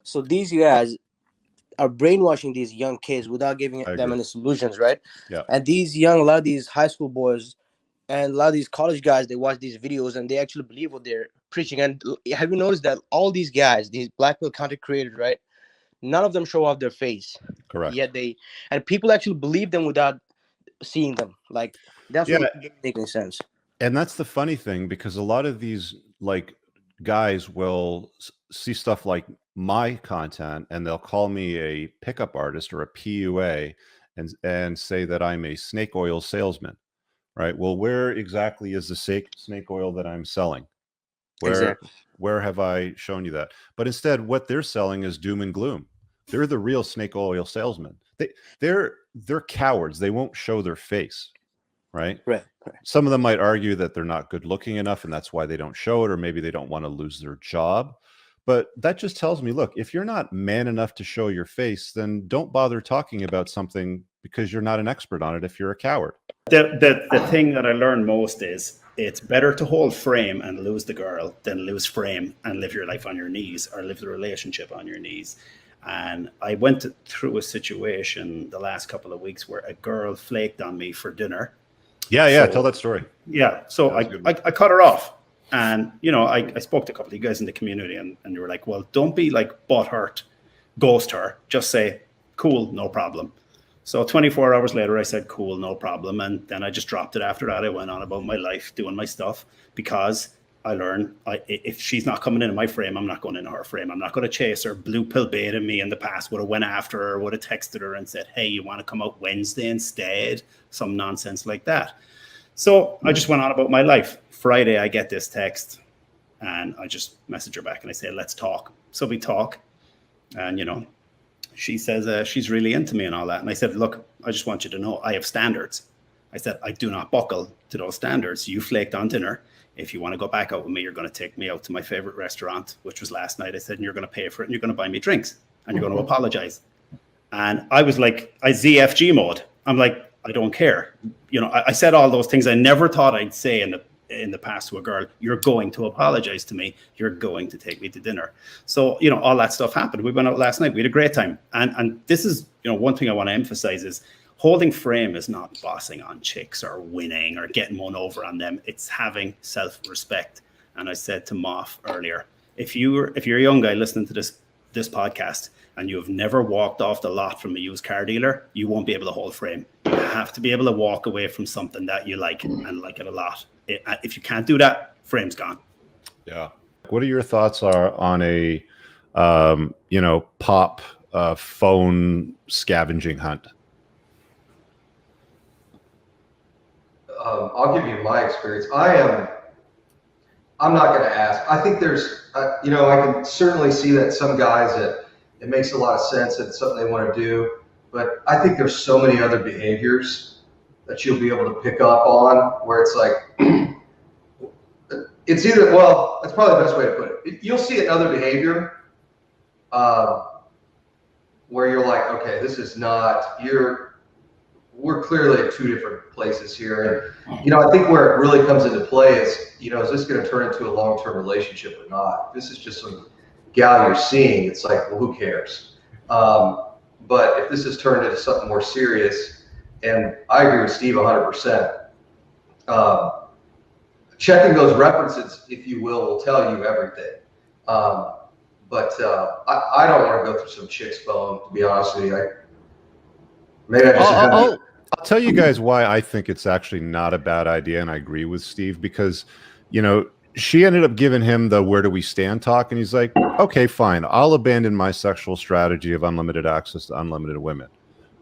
So these guys are brainwashing these young kids without giving them any solutions, right? Yeah. And a lot of these high school boys and a lot of these college guys, they watch these videos and they actually believe what they're preaching. And have you noticed that all these guys, these black pill content creators, right? None of them show off their face. Correct. Yet and people actually believe them without seeing them. Like, that's what doesn't make any sense. And that's the funny thing, because a lot of these like guys will see stuff like my content and they'll call me a pickup artist or a PUA and say that I'm a snake oil salesman, right? Well, where exactly is the snake oil that I'm selling? Where have I shown you that? But instead, what they're selling is doom and gloom. They're the real snake oil salesmen. They're cowards. They won't show their face, right? Right. Some of them might argue that they're not good looking enough and that's why they don't show it, or maybe they don't want to lose their job. But that just tells me, look, if you're not man enough to show your face, then don't bother talking about something because you're not an expert on it if you're a coward. The thing that I learned most is it's better to hold frame and lose the girl than lose frame and live your life on your knees or live the relationship on your knees. And I went through a situation the last couple of weeks where a girl flaked on me for dinner. Yeah, tell that story. Yeah, so I cut her off. And, you know, I spoke to a couple of you guys in the community and they were like, well, don't be like butthurt, ghost her. Just say, cool, no problem. So 24 hours later, I said, cool, no problem. And then I just dropped it after that. I went on about my life, doing my stuff, because I learned if she's not coming into my frame, I'm not going into her frame. I'm not going to chase her. Blue pill baited me in the past, would have went after her, would have texted her and said, hey, you want to come out Wednesday instead? Some nonsense like that. So I just went on about my life. Friday, I get this text and I just message her back and I say, let's talk. So we talk and, you know, she says she's really into me and all that. And I said, look, I just want you to know I have standards. I said, I do not buckle to those standards. You flaked on dinner. If you want to go back out with me, you're going to take me out to my favorite restaurant, which was last night. I said, and you're going to pay for it and you're going to buy me drinks and you're going to apologize. And I was like, I ZFG mode. I'm like, I don't care. You know, I said all those things I never thought I'd say in the past to a girl. You're going to apologize to me. You're going to take me to dinner. So, you know, all that stuff happened. We went out last night. We had a great time. And this is, you know, one thing I want to emphasize is holding frame is not bossing on chicks or winning or getting one over on them. It's having self-respect. And I said to Moff earlier, if you're a young guy listening to this podcast and you have never walked off the lot from a used car dealer, you won't be able to hold frame. You have to be able to walk away from something that you like and like it a lot. If you can't do that, frame's gone. Yeah. What are your thoughts on a, you know, pop phone scavenging hunt? I'll give you my experience. I'm not going to ask. I think there's, you know, I can certainly see that some guys it makes a lot of sense and it's something they want to do, but I think there's so many other behaviors that you'll be able to pick up on where it's like, it's either, well, that's probably the best way to put it. You'll see another behavior where you're like, okay, this is not, we're clearly at two different places here. And, you know, I think where it really comes into play is, you know, is this going to turn into a long-term relationship or not? If this is just some gal you're seeing, it's like, well, who cares? But if this has turned into something more serious, and I agree with Steve 100%, checking those references, if you will tell you everything. But I don't want to go through some chick's phone, to be honest with you. I'll tell you guys why I think it's actually not a bad idea, and I agree with Steve, because, you know, she ended up giving him the where do we stand talk, and he's like, okay, fine, I'll abandon my sexual strategy of unlimited access to unlimited women.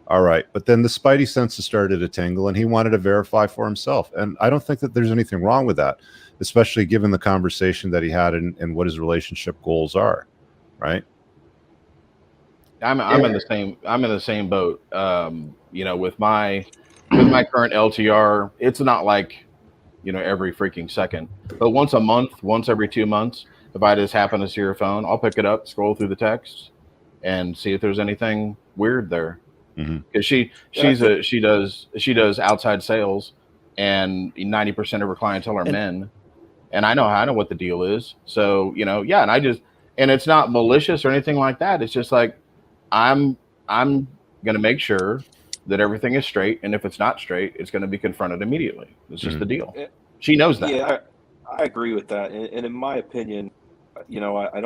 All right, but then the spidey senses started to tingle, and he wanted to verify for himself, and I don't think that there's anything wrong with that, especially given the conversation that he had and what his relationship goals are, right? I'm in the same boat. You know, with my current LTR, it's not like, you know, every freaking second, but once a month, once every 2 months, if I just happen to see her phone, I'll pick it up, scroll through the text, and see if there's anything weird there. Because she does outside sales, and 90% of her clientele are men, and I know what the deal is. So, you know, yeah, and And it's not malicious or anything like that. It's just like, I'm going to make sure that everything is straight. And if it's not straight, it's going to be confronted immediately. It's just the deal. She knows that. Yeah, I agree with that. And in my opinion, you know, I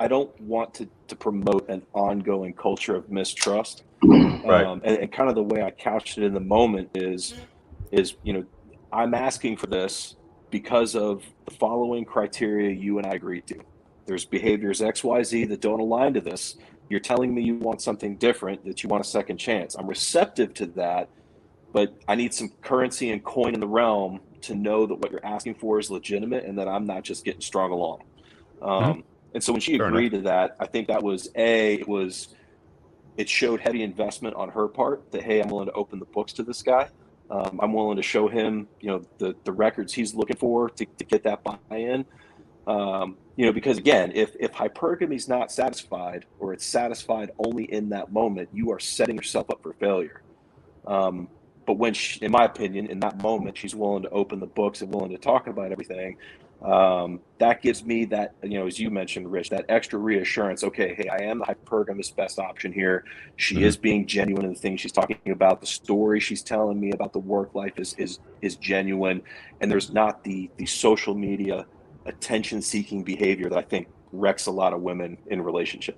don't want to promote an ongoing culture of mistrust. Right. And kind of the way I couched it in the moment is, you know, I'm asking for this because of the following criteria you and I agreed to. There's behaviors XYZ that don't align to this. You're telling me you want something different, that you want a second chance. I'm receptive to that, but I need some currency and coin in the realm to know that what you're asking for is legitimate and that I'm not just getting strung along. And so when she agreed to that, I think that was it showed heavy investment on her part that, hey, I'm willing to open the books to this guy. I'm willing to show him, you know, the records he's looking for to get that buy-in. You know, because again, if hypergamy is not satisfied, or it's satisfied only in that moment, you are setting yourself up for failure. But when in my opinion, in that moment, she's willing to open the books and willing to talk about everything. That gives me that, you know, as you mentioned, Rich, that extra reassurance. Okay, hey, I am the hypergamous best option here. She is being genuine in the things she's talking about. The story she's telling me about the work life is genuine, and there's not the social media attention-seeking behavior that I think wrecks a lot of women in relationship.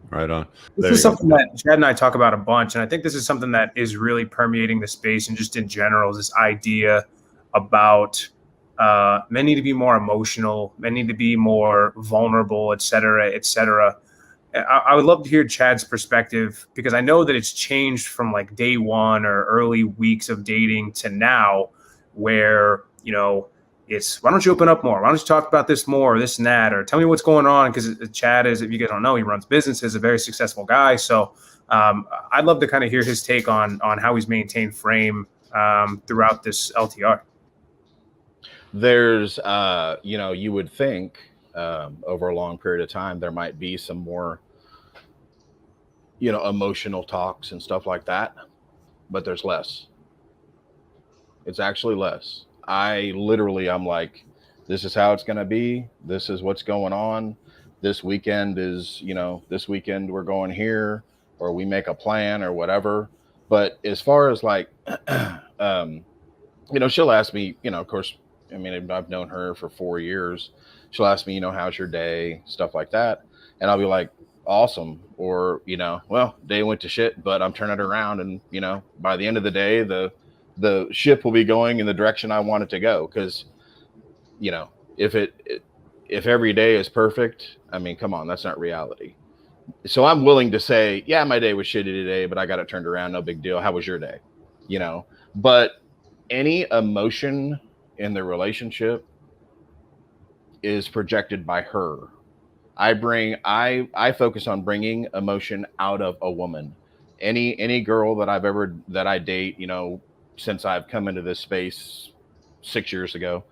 Right on. This is something that Chad and I talk about a bunch, and I think this is something that is really permeating the space and just in general, is this idea about men need to be more emotional, men need to be more vulnerable, et cetera, et cetera. I would love to hear Chad's perspective, because I know that it's changed from like day one or early weeks of dating to now, where, you know, it's, why don't you open up more? Why don't you talk about this more, or this and that, or tell me what's going on? Because Chad is, if you guys don't know, he runs businesses, a very successful guy. So I'd love to kind of hear his take on how he's maintained frame throughout this LTR. There's, you know, you would think over a long period of time, there might be some more, you know, emotional talks and stuff like that, but there's less. It's actually less. I'm like, this is how it's going to be. This is what's going on. This weekend is, you know, this weekend we're going here, or we make a plan or whatever. But as far as like, you know, she'll ask me, you know, of course, I mean, I've known her for 4 years. She'll ask me, you know, how's your day? Stuff like that. And I'll be like, awesome. Or, you know, well, day went to shit, but I'm turning it around. And, you know, by the end of the day, the ship will be going in the direction I want it to go. Because, you know, if every day is perfect, I mean, come on, that's not reality. So I'm willing to say, yeah, my day was shitty today, but I got it turned around. No big deal. How was your day? You know, but any emotion in the relationship is projected by her. I focus on bringing emotion out of a woman. Any girl that I date, you know, since I've come into this space 6 years ago,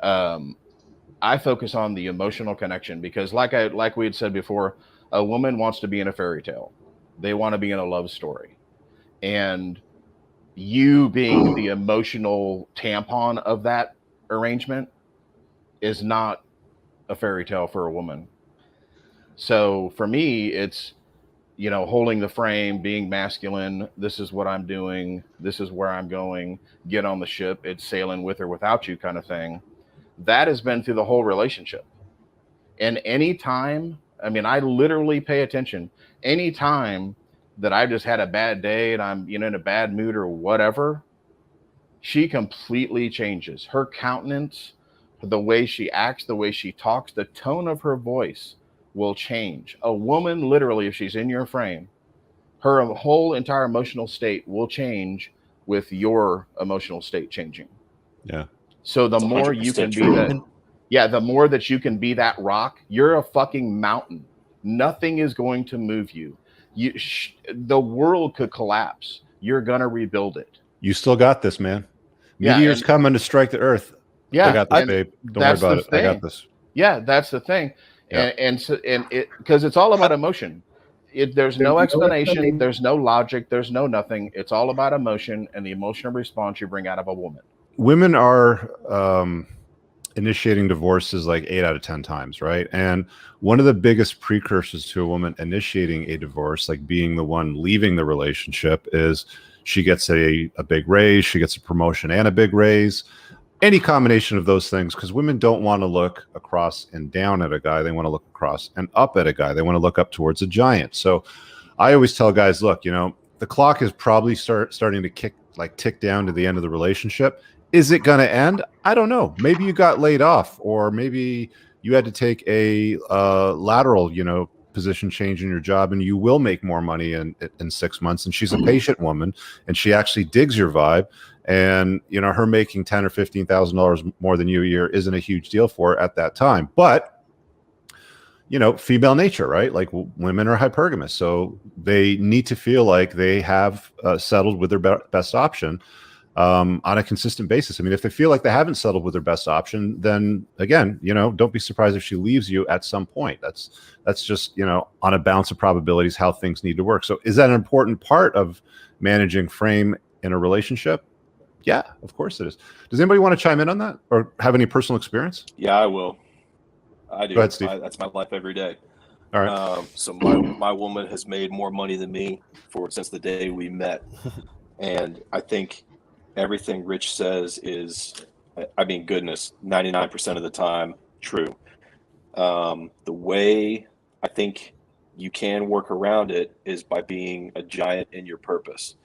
I focus on the emotional connection, because like we had said before, a woman wants to be in a fairy tale. They want to be in a love story. And you being the emotional tampon of that arrangement is not a fairy tale for a woman. So for me, it's, you know, holding the frame, being masculine. This is what I'm doing. This is where I'm going. Get on the ship. It's sailing with or without you kind of thing. That has been through the whole relationship. And any time, I mean, I literally pay attention. Any time that I just had a bad day and I'm, you know, in a bad mood or whatever, she completely changes. Her countenance, the way she acts, the way she talks, the tone of her voice will change. A woman, literally, if she's in your frame, her whole entire emotional state will change with your emotional state changing. Yeah. So the more you can be that, yeah, the more that you can be that rock, you're a fucking mountain. Nothing is going to move you. The world could collapse. You're gonna rebuild it. You still got this, man. Meteors coming to strike the earth. Yeah, I got this, babe. Don't worry about it. I got this. Yeah, that's the thing. Yeah. And because it's all about emotion. There's no explanation. There's no logic. There's no nothing. It's all about emotion and the emotional response you bring out of a woman. Women are initiating divorce is like 8 out of 10 times, right? And one of the biggest precursors to a woman initiating a divorce, like being the one leaving the relationship, is she gets a big raise, she gets a promotion and a big raise, any combination of those things, because women don't want to look across and down at a guy. They want to look across and up at a guy. They want to look up towards a giant. So I always tell guys, look, the clock is probably starting to tick down to the end of the relationship. Is it going to end? I don't know. Maybe you got laid off, or maybe you had to take a lateral, position change in your job, and you will make more money in 6 months. And she's a patient woman, and she actually digs your vibe. And her making $10,000 or $15,000 more than you a year isn't a huge deal for her at that time. But female nature, right? Like, women are hypergamous, so they need to feel like they have settled with their best option on a consistent basis. I mean, if they feel like they haven't settled with their best option, then again, don't be surprised if she leaves you at some point. That's just, on a balance of probabilities, how things need to work. So is that an important part of managing frame in a relationship? Yeah, of course it is. Does anybody want to chime in on that or have any personal experience? Yeah, I will. I do. Go ahead, Steve. That's my life every day. All right. So my woman has made more money than me since the day we met. And I think everything Rich says is, goodness, 99% of the time true. The way I think you can work around it is by being a giant in your purpose.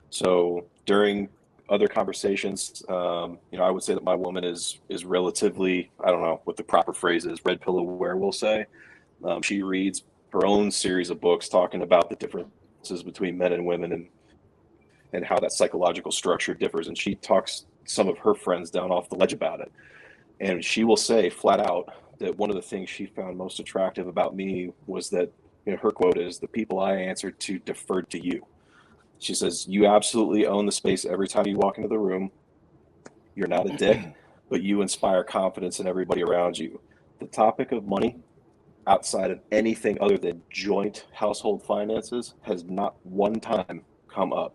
So during other conversations, I would say that my woman is relatively, I don't know what the proper phrase is, red pill aware, we'll say. She reads her own series of books talking about the differences between men and women and how that psychological structure differs. And she talks some of her friends down off the ledge about it. And she will say flat out that one of the things she found most attractive about me was that, her quote is, "The people I answered to deferred to you." She says, "You absolutely own the space every time you walk into the room. You're not a dick, but you inspire confidence in everybody around you. The topic of money, outside of anything other than joint household finances, has not one time come up.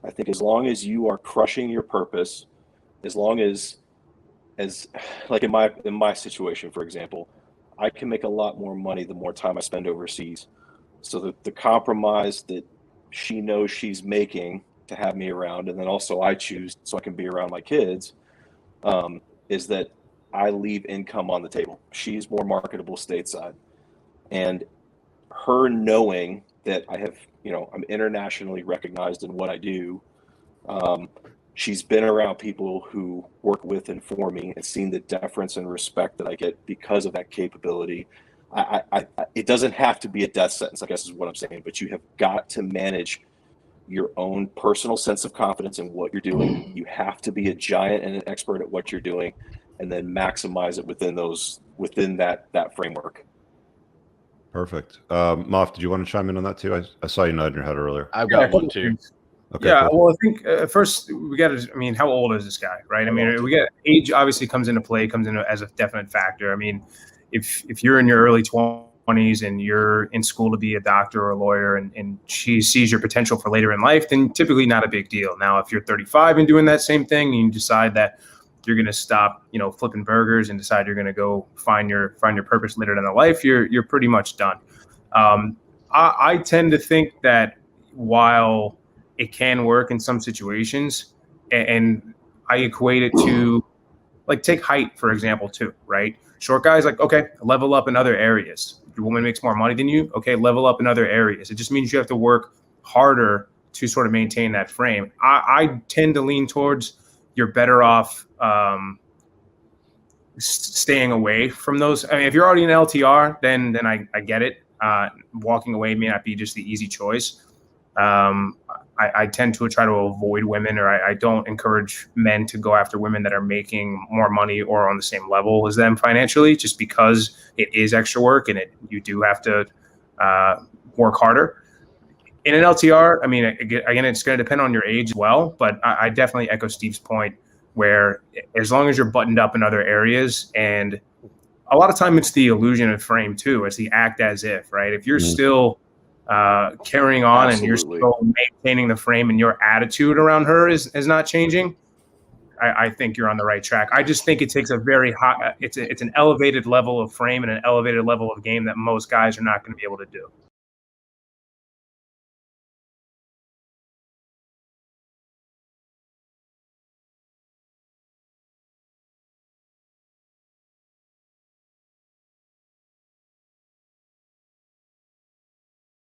I think as long as you are crushing your purpose, as long as like in my situation, for example, I can make a lot more money the more time I spend overseas. So the compromise that she knows she's making to have me around, and then also I choose so I can be around my kids, is that I leave income on the table. She's more marketable stateside. And her knowing that I have, I'm internationally recognized in what I do, she's been around people who work with and for me and seen the deference and respect that I get because of that capability. It doesn't have to be a death sentence, I guess is what I'm saying, but you have got to manage your own personal sense of confidence in what you're doing. You have to be a giant and an expert at what you're doing, and then maximize it within that framework. Perfect. Moff, did you want to chime in on that too? I saw you nodding your head earlier. I've got one too. Okay, yeah, cool. well, I think first we got to. I mean, how old is this guy, right? I mean, we got age obviously comes into as a definite factor. I mean, if you're in your early 20s and you're in school to be a doctor or a lawyer, and she sees your potential for later in life, then typically not a big deal. Now, if you're 35 and doing that same thing, and you decide that you're going to stop, flipping burgers and decide you're going to go find your purpose later in the life, you're pretty much done. I tend to think that while it can work in some situations, and I equate it to, like, take height, for example, too, right? Short guys, like, okay, level up in other areas. Your woman makes more money than you, okay, level up in other areas. It just means you have to work harder to sort of maintain that frame. I tend to lean towards you're better off staying away from those. I mean, if you're already in LTR, then I get it. Walking away may not be just the easy choice. I tend to try to avoid women, or I don't encourage men to go after women that are making more money or on the same level as them financially, just because it is extra work and you do have to work harder. In an LTR, I mean, again, it's going to depend on your age as well, but I definitely echo Steve's point where as long as you're buttoned up in other areas, and a lot of time it's the illusion of frame too. It's the act as if, right? If you're still carrying on, absolutely, and you're still maintaining the frame and your attitude around her is not changing, I think you're on the right track. I just think it takes a very high, it's an elevated level of frame and an elevated level of game that most guys are not going to be able to do.